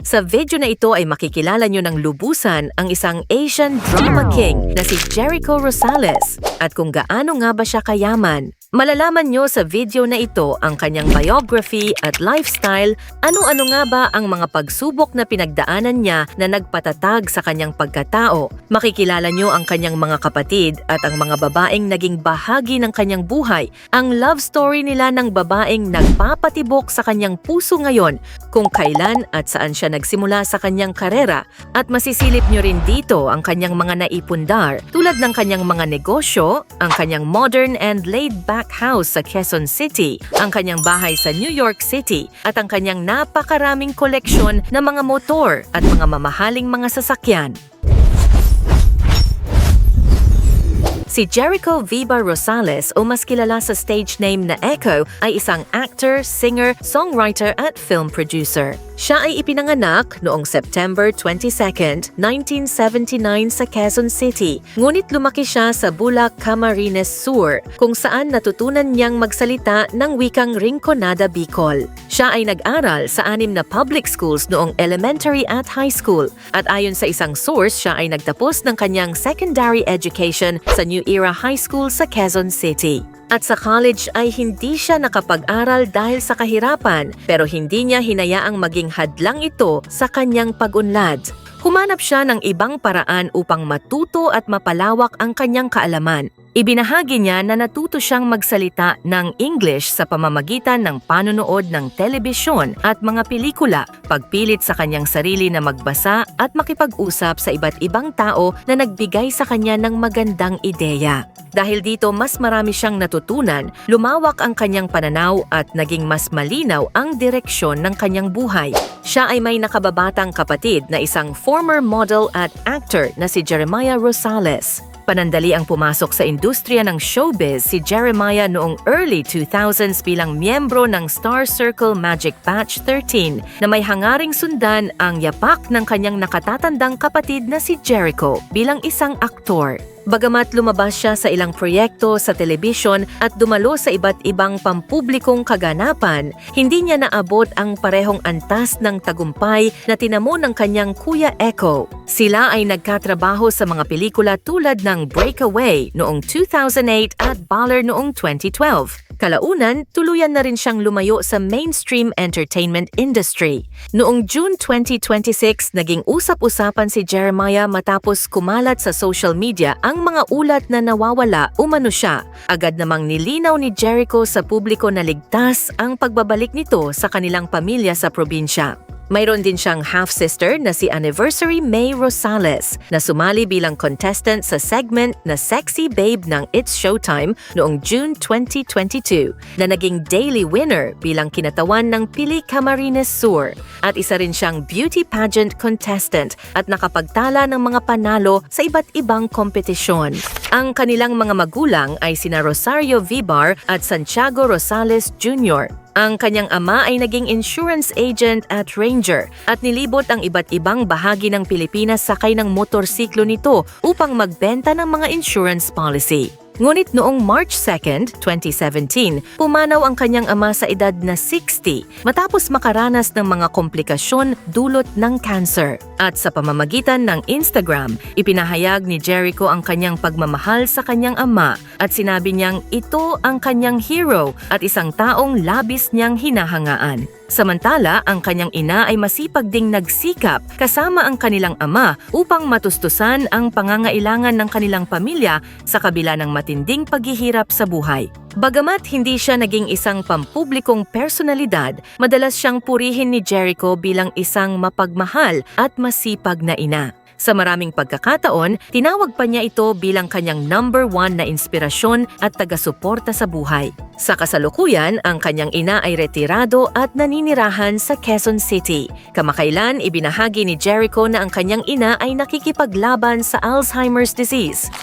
Sa video na ito ay makikilala nyo ng lubusan ang isang Asian drama king na si Jericho Rosales at kung gaano nga ba siya kayaman. Malalaman nyo sa video na ito ang kanyang biography at lifestyle, ano-ano nga ba ang mga pagsubok na pinagdaanan niya na nagpatatag sa kanyang pagkatao. Makikilala nyo ang kanyang mga kapatid at ang mga babaeng naging bahagi ng kanyang buhay, ang love story nila ng babaeng nagpapatibok sa kanyang puso ngayon, kung kailan at saan siya nagsimula sa kanyang karera, at masisilip nyo rin dito ang kanyang mga naipundar tulad ng kanyang mga negosyo, ang kanyang modern and laid-back house sa Quezon City, ang kanyang bahay sa New York City, at ang kanyang napakaraming koleksyon ng mga motor at mga mamahaling mga sasakyan. Si Jericho Viva Rosales o mas kilala sa stage name na Echo ay isang actor, singer, songwriter at film producer. Siya ay ipinanganak noong September 22, 1979 sa Quezon City. Ngunit lumaki siya sa Bulac, Camarines Sur, kung saan natutunan niyang magsalita ng wikang Rinconada Bicol. Siya ay nag-aral sa 6 na public schools noong elementary at high school. At ayon sa isang source, siya ay nagtapos ng kanyang secondary education sa New Era High School sa Quezon City. At sa college ay hindi siya nakapag-aral dahil sa kahirapan, pero hindi niya hinayaang maging hadlang ito sa kanyang pag-unlad. Humanap siya ng ibang paraan upang matuto at mapalawak ang kanyang kaalaman. Ibinahagi niya na natuto siyang magsalita ng English sa pamamagitan ng panonood ng telebisyon at mga pelikula, pagpilit sa kanyang sarili na magbasa at makipag-usap sa iba't ibang tao na nagbigay sa kanya ng magandang ideya. Dahil dito mas marami siyang natutunan, lumawak ang kanyang pananaw at naging mas malinaw ang direksyon ng kanyang buhay. Siya ay may nakababatang kapatid na isang former model at actor na si Jeremiah Rosales. Panandali ang pumasok sa industriya ng showbiz si Jeremiah noong early 2000s bilang miyembro ng Star Circle Magic Batch 13 na may hangaring sundan ang yapak ng kanyang nakatatandang kapatid na si Jericho bilang isang aktor. Bagamat lumabas siya sa ilang proyekto sa telebisyon at dumalo sa iba't ibang pampublikong kaganapan, hindi niya naabot ang parehong antas ng tagumpay na tinamo ng kanyang kuya Echo. Sila ay nagkatrabaho sa mga pelikula tulad ng Breakaway noong 2008 at Baller noong 2012. Kalaunan, tuluyan na rin siyang lumayo sa mainstream entertainment industry. Noong June 2026, naging usap-usapan si Jeremiah matapos kumalat sa social media ang mga ulat na nawawala umano siya. Agad namang nilinaw ni Jericho sa publiko na ligtas ang pagbabalik nito sa kanilang pamilya sa probinsya. Mayroon din siyang half-sister na si Anniversary May Rosales na sumali bilang contestant sa segment na Sexy Babe ng It's Showtime noong June 2022 na naging daily winner bilang kinatawan ng Pili Camarines Sur. At isa rin siyang beauty pageant contestant at nakapagtala ng mga panalo sa iba't ibang kompetisyon. Ang kanilang mga magulang ay sina Rosario Vibar at Santiago Rosales Jr. Ang kanyang ama ay naging insurance agent at ranger at nilibot ang iba't ibang bahagi ng Pilipinas sakay ng motorsiklo nito upang magbenta ng mga insurance policy. Ngunit noong March 2, 2017, pumanaw ang kanyang ama sa edad na 60 matapos makaranas ng mga komplikasyon dulot ng cancer. At sa pamamagitan ng Instagram, ipinahayag ni Jericho ang kanyang pagmamahal sa kanyang ama at sinabi niyang ito ang kanyang hero at isang taong labis niyang hinahangaan. Samantala, ang kanyang ina ay masipag ding nagsikap kasama ang kanilang ama upang matustusan ang pangangailangan ng kanilang pamilya sa kabila ng matinding paghihirap sa buhay. Bagamat hindi siya naging isang pampublikong personalidad, madalas siyang purihin ni Jericho bilang isang mapagmahal at masipag na ina. Sa maraming pagkakataon, tinawag pa niya ito bilang kanyang number 1 na inspirasyon at taga-suporta sa buhay. Sa kasalukuyan, ang kanyang ina ay retirado at naninirahan sa Quezon City. Kamakailan, ibinahagi ni Jericho na ang kanyang ina ay nakikipaglaban sa Alzheimer's disease.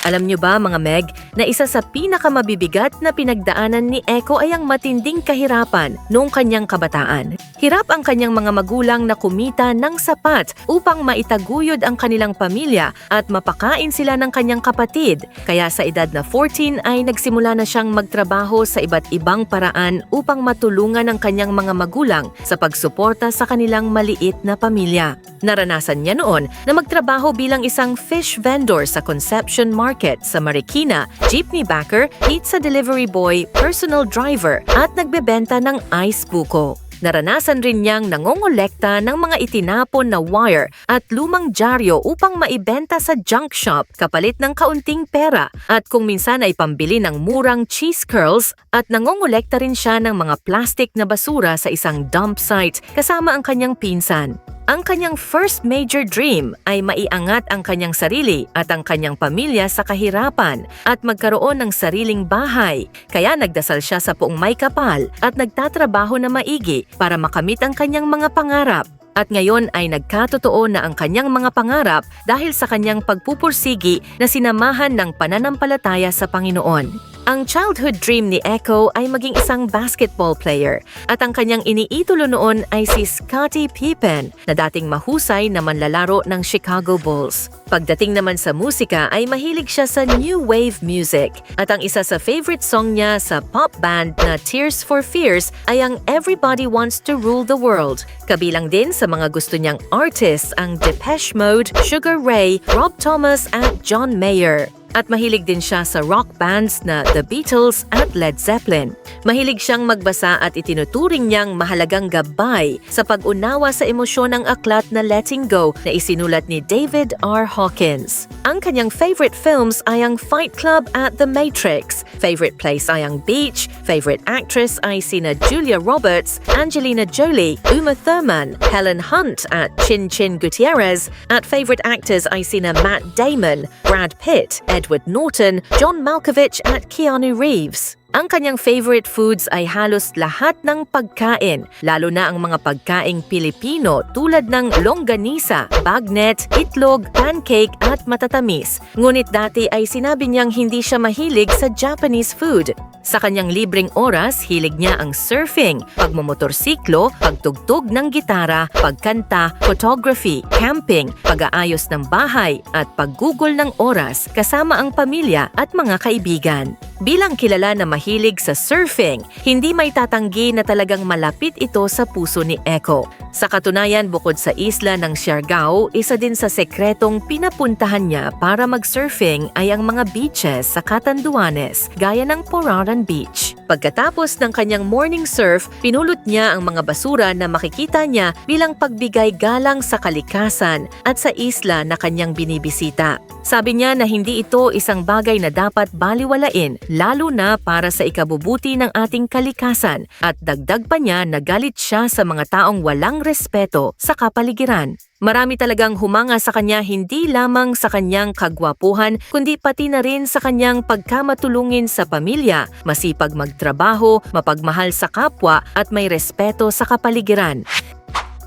Alam niyo ba mga Meg, na isa sa pinakamabibigat na pinagdaanan ni Echo ay ang matinding kahirapan noong kanyang kabataan. Hirap ang kanyang mga magulang na kumita ng sapat upang maitaguyod ang kanilang pamilya at mapakain sila ng kanyang kapatid. Kaya sa edad na 14 ay nagsimula na siyang magtrabaho sa iba't ibang paraan upang matulungan ang kanyang mga magulang sa pagsuporta sa kanilang maliit na pamilya. Naranasan niya noon na magtrabaho bilang isang fish vendor sa Conception Market sa Marikina, jeepney backer, pizza delivery boy, personal driver at nagbebenta ng ice buko. Naranasan rin niyang nangongolekta ng mga itinapon na wire at lumang dyaryo upang maibenta sa junk shop kapalit ng kaunting pera at kung minsan ay pambili ng murang cheese curls at nangongolekta rin siya ng mga plastic na basura sa isang dump site kasama ang kanyang pinsan. Ang kanyang first major dream ay maiangat ang kanyang sarili at ang kanyang pamilya sa kahirapan at magkaroon ng sariling bahay. Kaya nagdasal siya sa Poong May Kapal at nagtatrabaho na maigi para makamit ang kanyang mga pangarap. At ngayon ay nagkatotoo na ang kanyang mga pangarap dahil sa kanyang pagpupursigi na sinamahan ng pananampalataya sa Panginoon. Ang childhood dream ni Echo ay maging isang basketball player at ang kanyang iniidolo noon ay si Scottie Pippen na dating mahusay na manlalaro ng Chicago Bulls. Pagdating naman sa musika ay mahilig siya sa new wave music at ang isa sa favorite song niya sa pop band na Tears for Fears ay ang Everybody Wants to Rule the World. Kabilang din sa mga gusto niyang artists ang Depeche Mode, Sugar Ray, Rob Thomas at John Mayer. At mahilig din siya sa rock bands na The Beatles at Led Zeppelin. Mahilig siyang magbasa at itinuturing niyang mahalagang gabay sa pag-unawa sa emosyon ng aklat na Letting Go na isinulat ni David R. Hawkins. Ang kanyang favorite films ay ang Fight Club at The Matrix. Favorite place ay ang beach. Favorite actress ay sina Julia Roberts, Angelina Jolie, Uma Thurman, Helen Hunt at Chin Chin Gutierrez. At favorite actors ay sina Matt Damon, Brad Pitt, Edward Norton, John Malkovich at Keanu Reeves. Ang kanyang favorite foods ay halos lahat ng pagkain, lalo na ang mga pagkaing Pilipino tulad ng longganisa, bagnet, itlog, pancake at matatamis. Ngunit dati ay sinabi niyang hindi siya mahilig sa Japanese food. Sa kanyang libreng oras, hilig niya ang surfing, pagmomotorsiklo, pagtugtog ng gitara, pagkanta, photography, camping, pag-aayos ng bahay at paggugol ng oras kasama ang pamilya at mga kaibigan. Bilang kilala na mahilig sa surfing, hindi may tatanggi na talagang malapit ito sa puso ni Echo. Sa katunayan, bukod sa isla ng Siargao, isa din sa sekretong pinapuntahan niya para mag-surfing ay ang mga beaches sa Catanduanes, gaya ng Poraran Beach. Pagkatapos ng kanyang morning surf, pinulot niya ang mga basura na makikita niya bilang pagbigay galang sa kalikasan at sa isla na kanyang binibisita. Sabi niya na hindi ito isang bagay na dapat baliwalain, lalo na para sa ikabubuti ng ating kalikasan, at dagdag pa niya na galit siya sa mga taong walang respeto sa kapaligiran. Marami talagang humanga sa kanya hindi lamang sa kanyang kagwapuhan kundi pati na rin sa kanyang pagkamatulungin sa pamilya, masipag magtrabaho, mapagmahal sa kapwa at may respeto sa kapaligiran.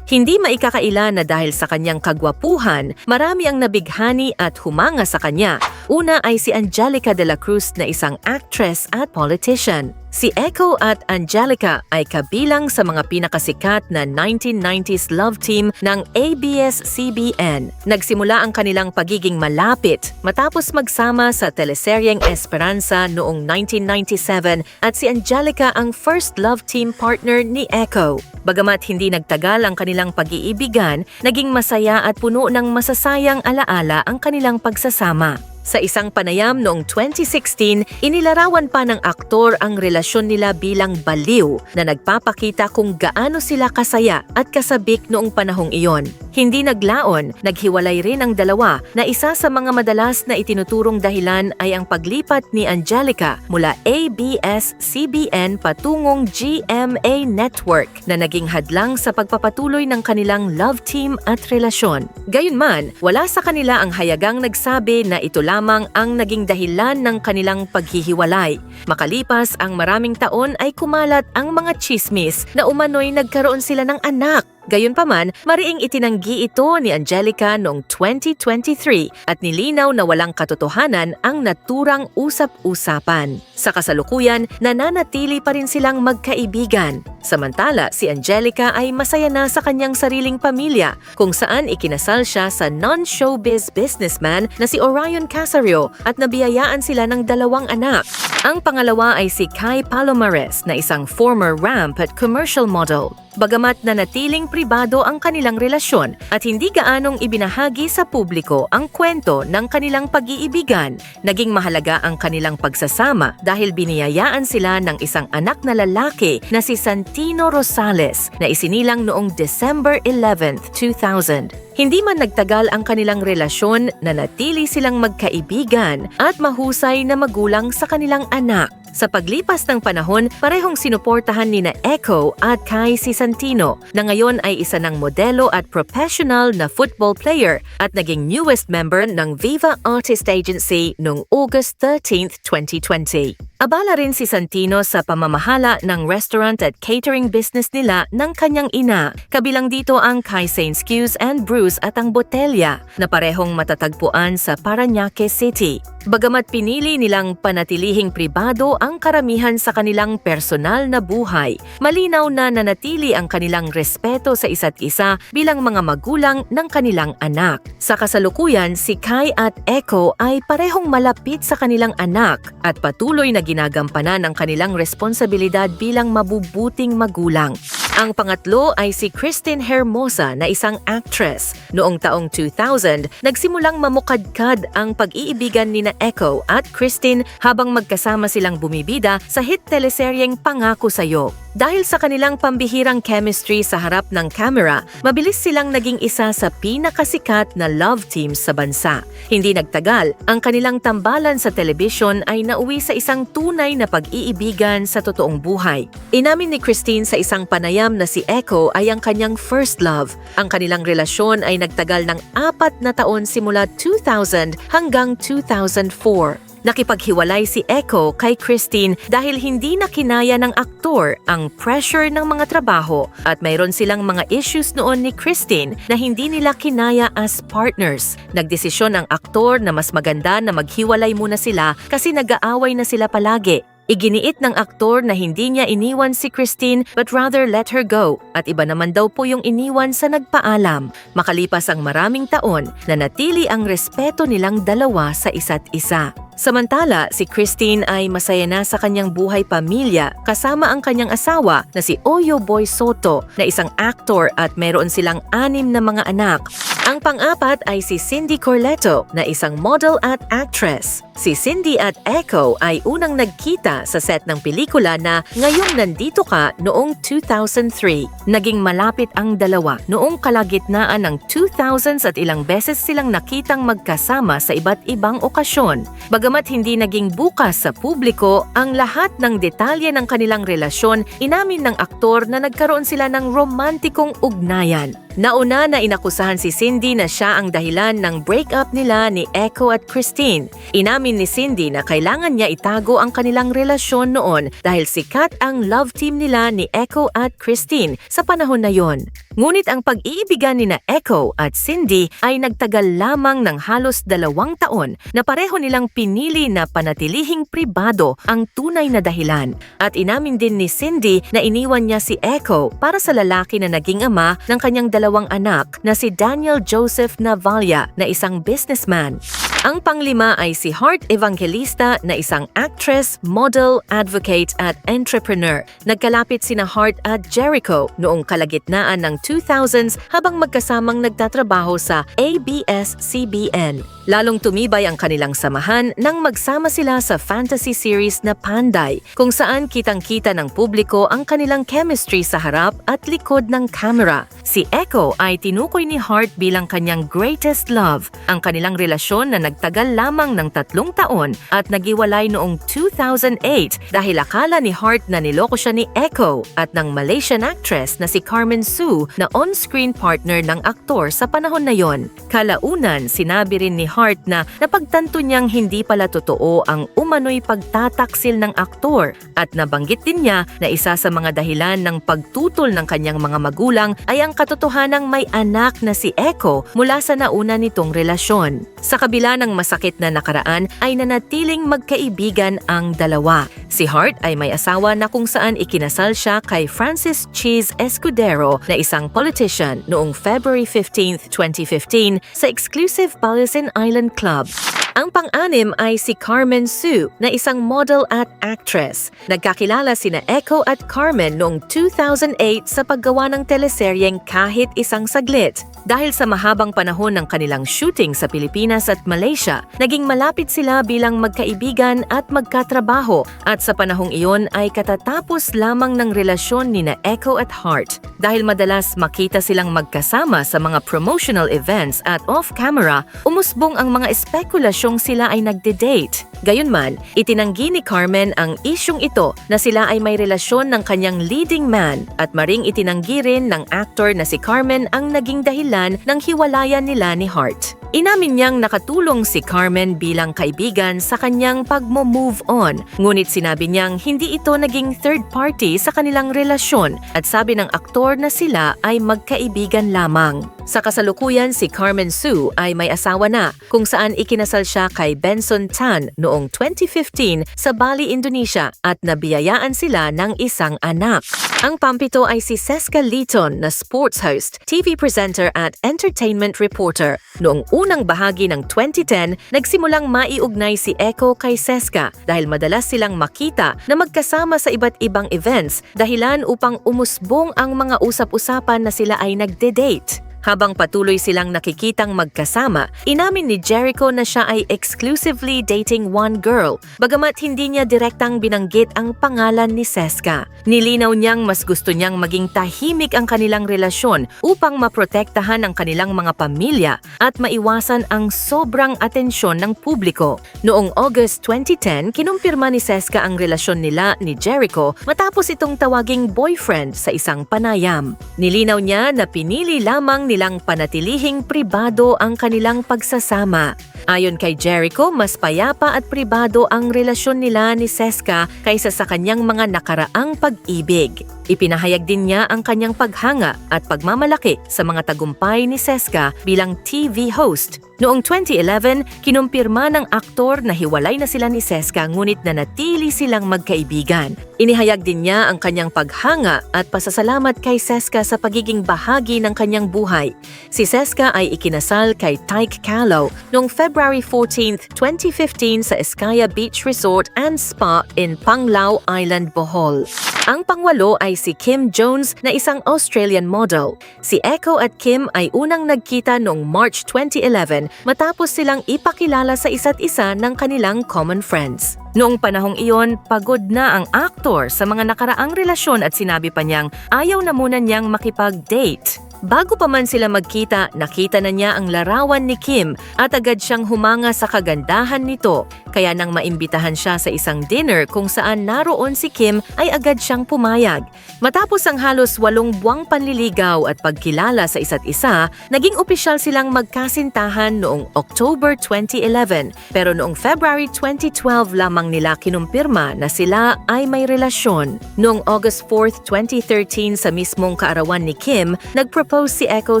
Hindi maikakaila na dahil sa kanyang kagwapuhan, marami ang nabighani at humanga sa kanya. Una ay si Angelica de la Cruz na isang actress at politician. Si Echo at Angelica ay kabilang sa mga pinakasikat na 1990s love team ng ABS-CBN. Nagsimula ang kanilang pagiging malapit matapos magsama sa teleseryeng Esperanza noong 1997 at si Angelica ang first love team partner ni Echo. Bagamat hindi nagtagal ang kanilang pag-iibigan, naging masaya at puno ng masasayang alaala ang kanilang pagsasama. Sa isang panayam noong 2016, inilarawan pa ng aktor ang relasyon nila bilang baliw na nagpapakita kung gaano sila kasaya at kasabik noong panahong iyon. Hindi naglaon, naghiwalay rin ang dalawa na isa sa mga madalas na itinuturong dahilan ay ang paglipat ni Angelica mula ABS-CBN patungong GMA Network na naging hadlang sa pagpapatuloy ng kanilang love team at relasyon. Gayunman, wala sa kanila ang hayagang nagsabi na ito lamang ang naging dahilan ng kanilang paghihiwalay. Makalipas ang maraming taon ay kumalat ang mga chismis na umano'y nagkaroon sila ng anak. Gayunpaman, mariing itinanggi ito ni Angelica noong 2023 at nilinaw na walang katotohanan ang naturang usap-usapan. Sa kasalukuyan, nananatili pa rin silang magkaibigan. Samantala, si Angelica ay masaya na sa kanyang sariling pamilya kung saan ikinasal siya sa non-showbiz businessman na si Orion Casario at nabiyayaan sila ng 2 anak. Ang pangalawa ay si Kai Palomares na isang former ramp at commercial model. Bagamat nanatiling pribado ang kanilang relasyon at hindi gaanong ibinahagi sa publiko ang kwento ng kanilang pag-iibigan, naging mahalaga ang kanilang pagsasama dahil biniyayaan sila ng isang anak na lalaki na si Santino Rosales na isinilang noong December 11, 2000. Hindi man nagtagal ang kanilang relasyon, nanatili silang magkaibigan at mahusay na magulang sa kanilang anak. Sa paglipas ng panahon, parehong sinuportahan ni na Echo at Kai si Santino na ngayon ay isa ng modelo at professional na football player at naging newest member ng Viva Artist Agency noong August 13, 2020. Abala rin si Santino sa pamamahala ng restaurant at catering business nila ng kanyang ina. Kabilang dito ang Kai Saints Q's and Brews at ang Botelya na parehong matatagpuan sa Parañaque City. Bagamat pinili nilang panatilihing pribado ang karamihan sa kanilang personal na buhay, malinaw na nanatili ang kanilang respeto sa isa't isa bilang mga magulang ng kanilang anak. Sa kasalukuyan, si Kai at Echo ay parehong malapit sa kanilang anak at patuloy na ginagampanan ang kanilang responsibilidad bilang mabubuting magulang. Ang pangatlo ay si Christine Hermosa na isang actress. Noong taong 2000, nagsimulang mamukadkad ang pag-iibigan ni na Echo at Christine habang magkasama silang bumibida sa hit teleseryeng Pangako Sa'yo. Dahil sa kanilang pambihirang chemistry sa harap ng camera, mabilis silang naging isa sa pinakasikat na love teams sa bansa. Hindi nagtagal, ang kanilang tambalan sa telebisyon ay nauwi sa isang tunay na pag-iibigan sa totoong buhay. Inamin ni Christine sa isang panayam na si Echo ay ang kanyang first love. Ang kanilang relasyon ay nagtagal ng 4 na taon simula 2000 hanggang 2004. Nakipaghiwalay si Echo kay Christine dahil hindi na kinaya ng aktor ang pressure ng mga trabaho at mayroon silang mga issues noon ni Christine na hindi nila kinaya as partners. Nagdesisyon ang aktor na mas maganda na maghiwalay muna sila kasi nag-aaway na sila palagi. Iginiit ng aktor na hindi niya iniwan si Christine but rather let her go at iba naman daw po yung iniwan sa nagpaalam. Makalipas ang maraming taon, nanatili ang respeto nilang dalawa sa isa't isa. Samantala, si Christine ay masaya na sa kanyang buhay pamilya kasama ang kanyang asawa na si Oyo Boy Soto na isang actor at meron silang 6 na mga anak. Ang pang-apat ay si Cindy Corletto na isang model at actress. Si Cindy at Echo ay unang nagkita sa set ng pelikula na Ngayong Nandito Ka noong 2003. Naging malapit ang dalawa noong kalagitnaan ng 2000s at ilang beses silang nakitang magkasama sa iba't ibang okasyon. Bagamat hindi naging bukas sa publiko, ang lahat ng detalye ng kanilang relasyon, inamin ng aktor na nagkaroon sila ng romantikong ugnayan. Nauna na inakusahan si Cindy na siya ang dahilan ng breakup nila ni Echo at Christine. Inamin ni Cindy na kailangan niya itago ang kanilang relasyon noon dahil sikat ang love team nila ni Echo at Christine sa panahon na yon. Ngunit ang pag-iibigan ni na Echo at Cindy ay nagtagal lamang ng halos 2 taon na pareho nilang pinili na panatilihing pribado ang tunay na dahilan. At inamin din ni Cindy na iniwan niya si Echo para sa lalaki na naging ama ng kanyang 2 anak na si Daniel Joseph Navalia na isang businessman. Ang panglima ay si Heart Evangelista na isang actress, model, advocate at entrepreneur. Nagkalapit sina Heart at Jericho noong kalagitnaan ng 2000s habang magkasamang nagtatrabaho sa ABS-CBN. Lalong tumibay ang kanilang samahan nang magsama sila sa fantasy series na Panday, kung saan kitang-kita ng publiko ang kanilang chemistry sa harap at likod ng camera. Si Echo ay tinukoy ni Heart bilang kanyang greatest love. Ang kanilang relasyon na nagtagal lamang ng 3 taon at nagiwalay noong 2008 dahil akala ni Hart na niloko siya ni Echo at ng Malaysian actress na si Carmen Sue na on-screen partner ng aktor sa panahon na yon. Kalaunan, sinabi rin ni Hart na napagtanto niyang hindi pala totoo ang umano'y pagtataksil ng aktor at nabanggit din niya na isa sa mga dahilan ng pagtutol ng kanyang mga magulang ay ang katotohanang may anak na si Echo mula sa nauna nitong relasyon. Sa kabila ng masakit na nakaraan ay nanatiling magkaibigan ang dalawa. Si Hart ay may asawa na kung saan ikinasal siya kay Francis Cheese Escudero na isang politician noong February 15, 2015 sa exclusive Palace Island Club. Ang pang-anim ay si Carmen Sue na isang model at actress. Nagkakilala sina Echo at Carmen noong 2008 sa paggawa ng teleseryeng Kahit Isang Saglit. Dahil sa mahabang panahon ng kanilang shooting sa Pilipinas at Malaysia, naging malapit sila bilang magkaibigan at magkatrabaho at sa panahong iyon ay katatapos lamang ng relasyon nina Echo at Hart. Dahil madalas makita silang magkasama sa mga promotional events at off-camera, umusbong ang mga espekulasyong sila ay nagde-date. Gayunman, itinanggi ni Carmen ang isyong ito na sila ay may relasyon ng kanyang leading man at maring itinanggi rin ng actor na si Carmen ang naging dahilan ng hiwalayan nila ni Hart. Inamin niyang nakatulong si Carmen bilang kaibigan sa kanyang pagmo-move on, ngunit sinabi niyang hindi ito naging third party sa kanilang relasyon at sabi ng aktor na sila ay magkaibigan lamang. Sa kasalukuyan, si Carmen Sue ay may asawa na kung saan ikinasal siya kay Benson Tan noong 2015 sa Bali, Indonesia at nabiyayaan sila ng isang anak. Ang pampito ay si Seska Liton na sports host, TV presenter at entertainment reporter. Noong unang bahagi ng 2010, nagsimulang maiugnay si Echo kay Seska dahil madalas silang makita na magkasama sa iba't ibang events dahilan upang umusbong ang mga usap-usapan na sila ay nagde-date. Habang patuloy silang nakikitang magkasama, inamin ni Jericho na siya ay exclusively dating one girl, bagamat hindi niya direktang binanggit ang pangalan ni Seska. Nilinaw niyang mas gusto niyang maging tahimik ang kanilang relasyon upang maprotektahan ang kanilang mga pamilya at maiwasan ang sobrang atensyon ng publiko. Noong August 2010, kinumpirma ni Seska ang relasyon nila ni Jericho matapos itong tawaging boyfriend sa isang panayam. Nilinaw niya na pinili lamang nilang panatilihing pribado ang kanilang pagsasama. Ayon kay Jericho, mas payapa at pribado ang relasyon nila ni Seska kaysa sa kanyang mga nakaraang pag-ibig. Ipinahayag din niya ang kanyang paghanga at pagmamalaki sa mga tagumpay ni Seska bilang TV host. Noong 2011, kinumpirma ng aktor na hiwalay na sila ni Seska ngunit nanatili silang magkaibigan. Inihayag din niya ang kanyang paghanga at pasasalamat kay Seska sa pagiging bahagi ng kanyang buhay. Si Seska ay ikinasal kay Tyke Callow noong February 14, 2015 sa Eskaya Beach Resort and Spa in Panglao Island, Bohol. Ang pangwalo ay si Kim Jones na isang Australian model. Si Echo at Kim ay unang nagkita noong March 2011 matapos silang ipakilala sa isa't isa ng kanilang common friends. Noong panahong iyon, pagod na ang aktor sa mga nakaraang relasyon at sinabi pa niyang ayaw na muna niyang makipag-date. Bago pa man sila magkita, nakita na niya ang larawan ni Kim at agad siyang humanga sa kagandahan nito. Kaya nang maimbitahan siya sa isang dinner kung saan naroon si Kim ay agad siyang pumayag. Matapos ang halos 8 buwang panliligaw at pagkilala sa isa't isa, naging opisyal silang magkasintahan noong October 2011. Pero noong February 2012 lamang nila kinumpirma na sila ay may relasyon. Noong August 4, 2013 sa mismong kaarawan ni Kim, nagpropose si Echo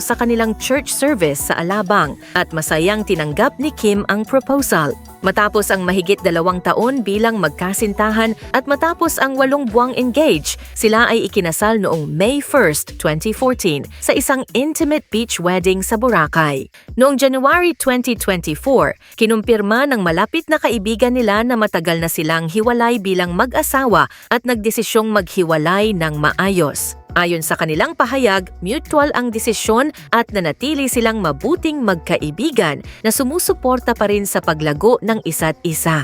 sa kanilang church service sa Alabang at masayang tinanggap ni Kim ang proposal. Matapos ang mahigit 2 taon bilang magkasintahan at matapos ang 8 buwang engage, sila ay ikinasal noong May 1, 2014 sa isang intimate beach wedding sa Boracay. Noong January 2024, kinumpirma ng malapit na kaibigan nila na matagal na silang hiwalay bilang mag-asawa at nagdesisyong maghiwalay ng maayos. Ayon sa kanilang pahayag, mutual ang desisyon at nanatili silang mabuting magkaibigan na sumusuporta pa rin sa paglago ng isa't isa.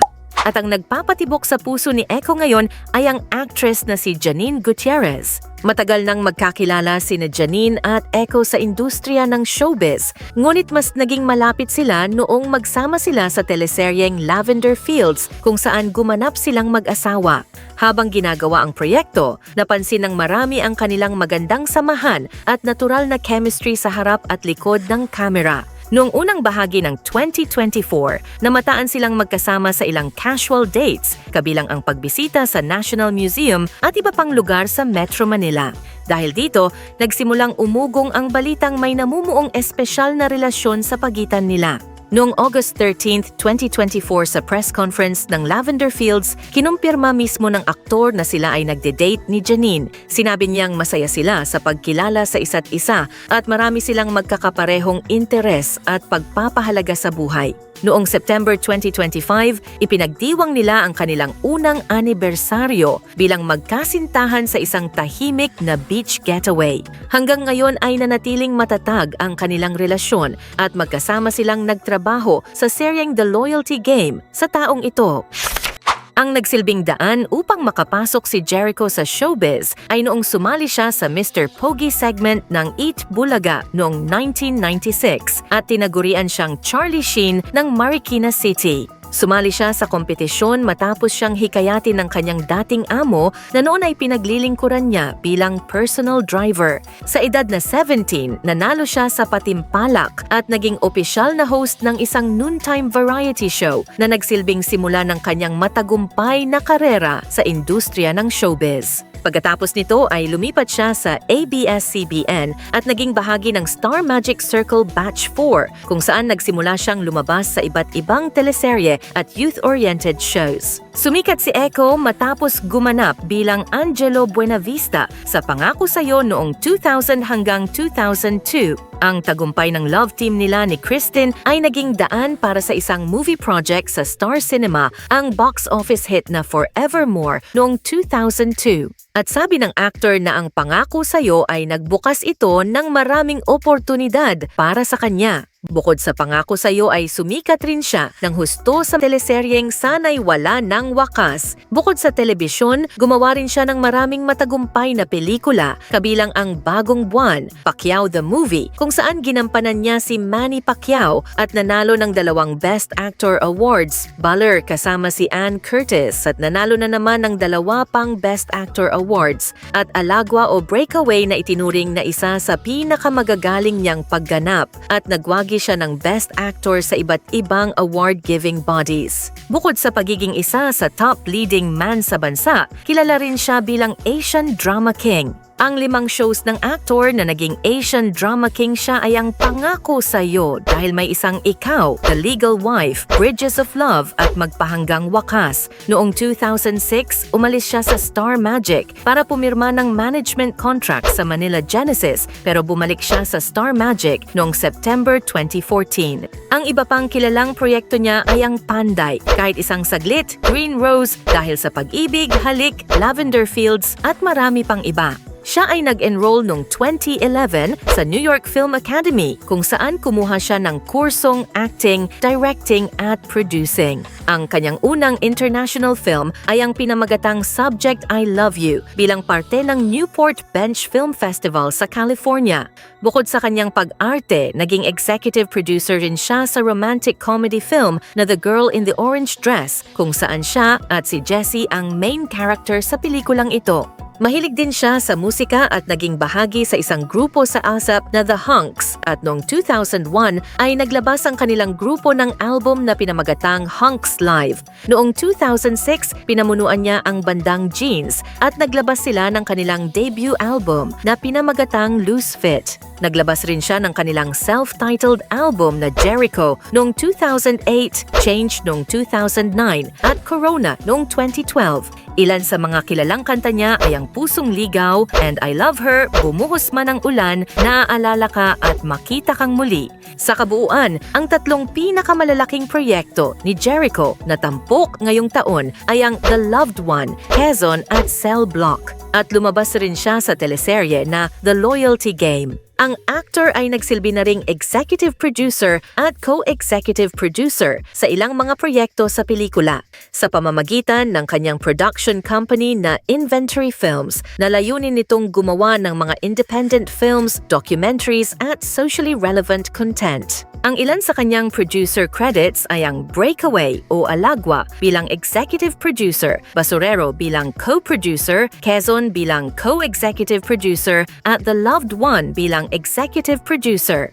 At ang nagpapatibok sa puso ni Echo ngayon ay ang actress na si Janine Gutierrez. Matagal nang magkakilala sina Janine at Echo sa industriya ng showbiz, ngunit mas naging malapit sila noong magsama sila sa teleseryeng Lavender Fields kung saan gumanap silang mag-asawa. Habang ginagawa ang proyekto, napansin ng marami ang kanilang magandang samahan at natural na chemistry sa harap at likod ng kamera. Noong unang bahagi ng 2024, namataan silang magkasama sa ilang casual dates, kabilang ang pagbisita sa National Museum at iba pang lugar sa Metro Manila. Dahil dito, nagsimulang umugong ang balitang may namumuong espesyal na relasyon sa pagitan nila. Noong August 13, 2024 sa press conference ng Lavender Fields, kinumpirma mismo ng aktor na sila ay nagde-date ni Janine. Sinabi niyang masaya sila sa pagkilala sa isa't isa at marami silang magkakaparehong interes at pagpapahalaga sa buhay. Noong September 2025, ipinagdiwang nila ang kanilang unang anibersaryo bilang magkasintahan sa isang tahimik na beach getaway. Hanggang ngayon ay nanatiling matatag ang kanilang relasyon at magkasama silang nagtrabaho sa seryeng The Loyalty Game sa taong ito. Ang nagsilbing daan upang makapasok si Jericho sa showbiz ay noong sumali siya sa Mr. Pogi segment ng Eat Bulaga noong 1996 at tinagurian siyang Charlie Sheen ng Marikina City. Sumali siya sa kompetisyon matapos siyang hikayatin ng kanyang dating amo na noon ay pinaglilingkuran niya bilang personal driver. Sa edad na 17, nanalo siya sa Patimpalak at naging opisyal na host ng isang noontime variety show na nagsilbing simula ng kanyang matagumpay na karera sa industriya ng showbiz. Pagkatapos nito ay lumipat siya sa ABS-CBN at naging bahagi ng Star Magic Circle Batch 4 kung saan nagsimula siyang lumabas sa iba't ibang teleserye at youth-oriented shows. Sumikat si Echo matapos gumanap bilang Angelo Buenavista sa Pangako Sa'yo noong 2000 hanggang 2002. Ang tagumpay ng love team nila ni Kristen ay naging daan para sa isang movie project sa Star Cinema, ang box office hit na Forevermore noong 2002. At sabi ng actor na ang Pangako Sa'yo ay nagbukas ito ng maraming oportunidad para sa kanya. Bukod sa Pangako Sa'yo ay sumikat rin siya ng husto sa teleseryeng Sana'y Wala Nang Wakas. Bukod sa telebisyon, gumawa rin siya ng maraming matagumpay na pelikula, kabilang ang Bagong Buwan, Pacquiao the Movie, kung saan ginampanan niya si Manny Pacquiao at nanalo ng 2 Best Actor Awards, Baller kasama si Ann Curtis at nanalo na naman ng 2 pang Best Actor Awards, at Alagwa o Breakaway na itinuring na isa sa pinakamagagaling niyang pagganap at nagwagi siya ng Best Actor sa iba't ibang award-giving bodies. Bukod sa pagiging isa sa top leading man sa bansa, kilala rin siya bilang Asian Drama King. Ang 5 shows ng actor na naging Asian Drama King siya ay ang Pangako Sa'yo dahil may isang Ikaw, The Legal Wife, Bridges of Love at Magpahanggang Wakas. Noong 2006, umalis siya sa Star Magic para pumirma ng management contract sa Manila Genesis pero bumalik siya sa Star Magic noong September 2014. Ang iba pang kilalang proyekto niya ay ang Panday, kahit isang saglit, Green Rose, dahil sa Pag-ibig, Halik, Lavender Fields at marami pang iba. Siya ay nag-enroll noong 2011 sa New York Film Academy kung saan kumuha siya ng kursong acting, directing at producing. Ang kanyang unang international film ay ang pinamagatang Subject I Love You bilang parte ng Newport Bench Film Festival sa California. Bukod sa kanyang pag-arte, naging executive producer rin siya sa romantic comedy film na The Girl in the Orange Dress kung saan siya at si Jessie ang main character sa pelikulang ito. Mahilig din siya sa musika at naging bahagi sa isang grupo sa ASAP na The Hunks at noong 2001 ay naglabas ang kanilang grupo ng album na pinamagatang Hunks Live. Noong 2006, pinamunuan niya ang bandang Jeans at naglabas sila ng kanilang debut album na pinamagatang Loose Fit. Naglabas rin siya ng kanilang self-titled album na Jericho noong 2008, Change noong 2009 at Corona noong 2012. Ilan sa mga kilalang kanta niya ay ang Pusong Ligaw, And I Love Her, Bumuhos Man ang Ulan, Naaalala Ka at Makita Kang Muli. Sa kabuuan, ang 3 pinakamalalaking proyekto ni Jericho na tampok ngayong taon ay ang The Loved One, Quezon at Cell Block. At lumabas rin siya sa teleserye na The Loyalty Game. Ang actor ay nagsilbi na ring executive producer at co-executive producer sa ilang mga proyekto sa pelikula sa pamamagitan ng kanyang production company na Inventory Films na layunin nitong gumawa ng mga independent films, documentaries at socially relevant content. Ang ilan sa kanyang producer credits ay ang Breakaway o Alagwa bilang executive producer, Basurero bilang co-producer, Quezon bilang co-executive producer at The Loved One bilang executive producer.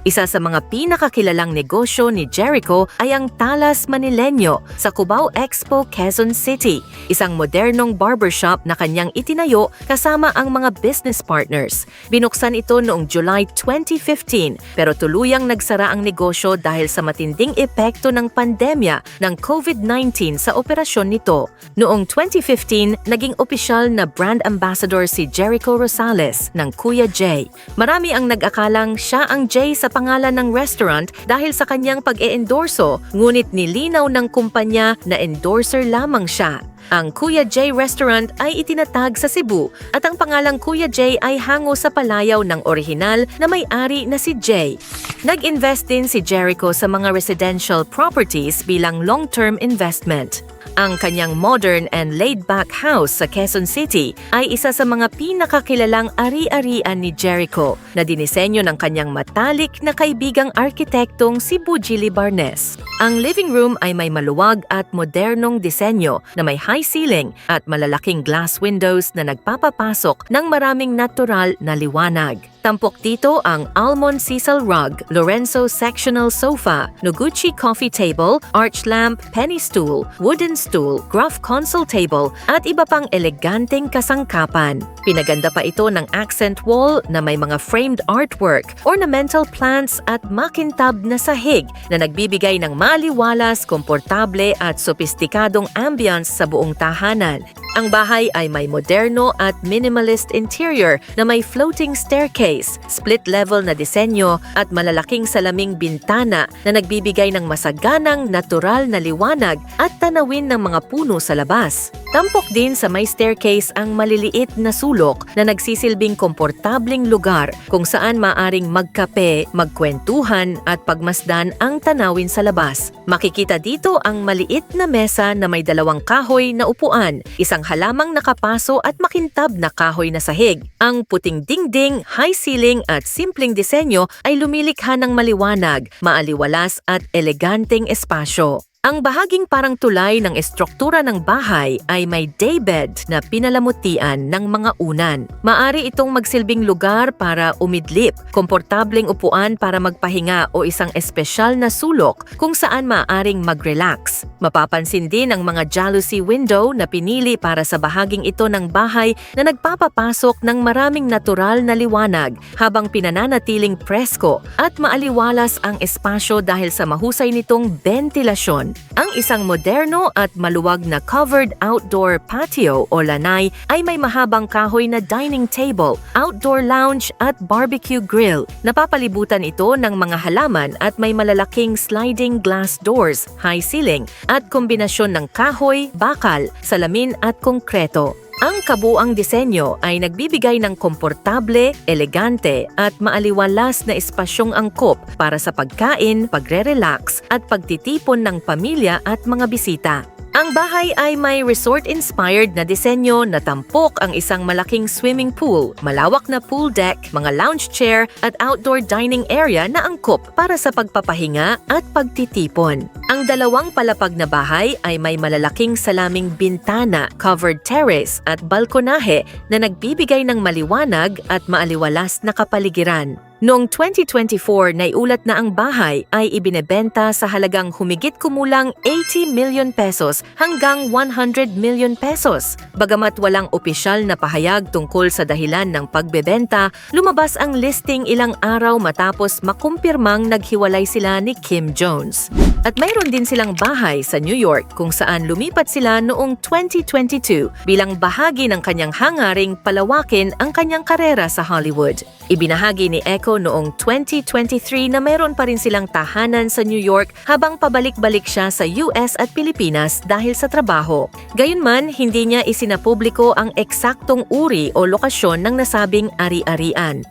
Isa sa mga pinakakilalang negosyo ni Jericho ay ang Talas Manileño sa Cubao Expo, Quezon City, isang modernong barbershop na kanyang itinayo kasama ang mga business partners. Binuksan ito noong July 2015 pero tuluyang nagsara ang negosyo dahil sa matinding epekto ng pandemya ng COVID-19 sa operasyon nito. Noong 2015, naging opisyal na brand ambassador si Jericho Rosales ng Kuya J. Marami ang nag-akalang siya ang J sa pangalan ng restaurant dahil sa kanyang pag-eendorso, ngunit nilinaw ng kumpanya na endorser lamang siya. Ang Kuya J Restaurant ay itinatag sa Cebu at ang pangalang Kuya J ay hango sa palayaw ng orihinal na may-ari na si J. Nag-invest din si Jericho sa mga residential properties bilang long-term investment. Ang kanyang modern and laid-back house sa Quezon City ay isa sa mga pinakakilalang ari-arian ni Jericho na dinisenyo ng kanyang matalik na kaibigang arkitektong si Bujili Barnes. Ang living room ay may maluwag at modernong disenyo na may high ceiling at malalaking glass windows na nagpapapasok ng maraming natural na liwanag. Tampok dito ang almond sisal rug, Lorenzo sectional sofa, Noguchi coffee table, arch lamp, penny stool, wooden stool, Gruff console table at iba pang eleganteng kasangkapan. Pinaganda pa ito ng accent wall na may mga framed artwork, ornamental plants at makintab na sahig na nagbibigay ng maliwalas, komportable at sopistikadong ambience sa buong tahanan. Ang bahay ay may moderno at minimalist interior na may floating staircase, split-level na disenyo at malalaking salaming bintana na nagbibigay ng masaganang natural na liwanag at tanawin ng mga puno sa labas. Tampok din sa may staircase ang maliliit na sulok na nagsisilbing komportabling lugar kung saan maaring magkape, magkwentuhan at pagmasdan ang tanawin sa labas. Makikita dito ang maliit na mesa na may dalawang kahoy na upuan, isang halamang nakapaso at makintab na kahoy na sahig. Ang puting dingding, high ceiling at simpleng disenyo ay lumilikha ng maliwanag, maaliwalas at eleganteng espasyo. Ang bahaging parang tulay ng estruktura ng bahay ay may daybed na pinalamutian ng mga unan. Maari itong magsilbing lugar para umidlip, komportableng upuan para magpahinga o isang espesyal na sulok kung saan maaring mag-relax. Mapapansin din ang mga jalousie window na pinili para sa bahaging ito ng bahay na nagpapapasok ng maraming natural na liwanag habang pinananatiling presko at maaliwalas ang espasyo dahil sa mahusay nitong ventilasyon. Ang isang moderno at maluwag na covered outdoor patio o lanay ay may mahabang kahoy na dining table, outdoor lounge at barbecue grill. Napapalibutan ito ng mga halaman at may malalaking sliding glass doors, high ceiling at kombinasyon ng kahoy, bakal, salamin at konkreto. Ang kabuang disenyo ay nagbibigay ng komportable, elegante at maaliwalas na espasyong angkop para sa pagkain, pagre-relax at pagtitipon ng pamilya at mga bisita. Ang bahay ay may resort-inspired na disenyo na tampok ang isang malaking swimming pool, malawak na pool deck, mga lounge chair at outdoor dining area na angkop para sa pagpapahinga at pagtitipon. Ang dalawang palapag na bahay ay may malalaking salaming bintana, covered terrace at balkonahe na nagbibigay ng maliwanag at maaliwalas na kapaligiran. Noong 2024, naiulat na ang bahay ay ibinebenta sa halagang humigit kumulang 80 million pesos hanggang 100 million pesos. Bagamat walang opisyal na pahayag tungkol sa dahilan ng pagbebenta, lumabas ang listing ilang araw matapos makumpirmang naghiwalay sila ni Kim Jones. At mayroon din silang bahay sa New York kung saan lumipat sila noong 2022 bilang bahagi ng kanyang hangaring palawakin ang kanyang karera sa Hollywood. Ibinahagi ni Echo noong 2023 na mayroon pa rin silang tahanan sa New York habang pabalik-balik siya sa US at Pilipinas dahil sa trabaho. Gayunman, hindi niya isinapubliko ang eksaktong uri o lokasyon ng nasabing ari-arian.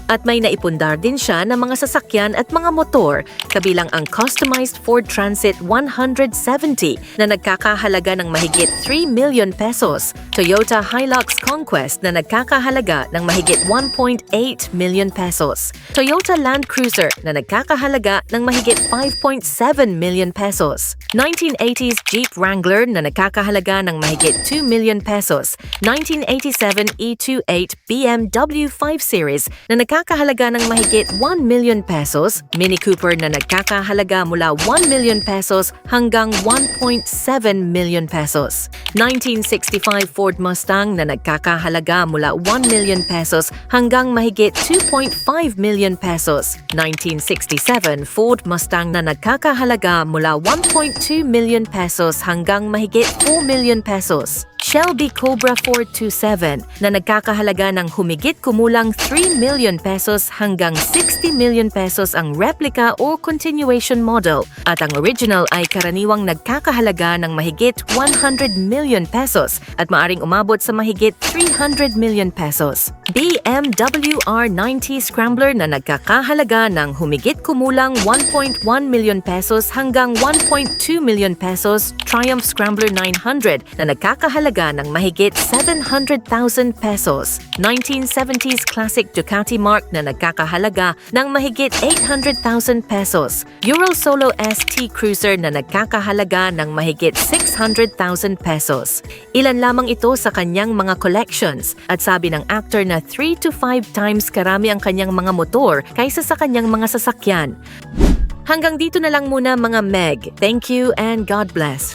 At may naipundar din siya ng mga sasakyan at mga motor, kabilang ang customized Ford Transit 170 na nagkakahalaga ng mahigit 3 million pesos, Toyota Hilux Conquest na nagkakahalaga ng mahigit 1.8 million pesos, Toyota Land Cruiser na nagkakahalaga ng mahigit 5.7 million pesos, 1980s Jeep Wrangler na nagkakahalaga ng mahigit 2 million pesos, 1987 E28 BMW 5 Series na nagkakahalaga ng mahigit 1 million pesos, Mini Cooper na nagkakahalaga mula 1 million pesos hanggang 1.7 million pesos, 1965 Ford Mustang na nagkakahalaga mula 1 million pesos hanggang mahigit 2.5 million pesos, 1967 Ford Mustang na nagkakahalaga mula 1.2 million pesos hanggang mahigit 4 million pesos, Shelby Cobra 427 na nagkakahalaga ng humigit kumulang 3 million pesos hanggang 60 million pesos ang replica o continuation model at ang original ay karaniwang nagkakahalaga ng mahigit 100 million pesos at maaring umabot sa mahigit 300 million pesos. BMW R90 Scrambler na nagkakahalaga ng humigit kumulang 1.1 million pesos hanggang 1.2 million pesos, Triumph Scrambler 900 na nagkakahalaga ng mahigit 700,000 pesos, 1970s Classic Ducati Mark na nagkakahalaga ng mahigit 800,000 pesos, Ural Solo ST Cruiser na nagkakahalaga ng mahigit 600,000 pesos. Ilan lamang ito sa kanyang mga collections at sabi ng actor na 3 to 5 times karami ang kanyang mga motor kaysa sa kanyang mga sasakyan. Hanggang dito na lang muna mga Meg. Thank you and God bless.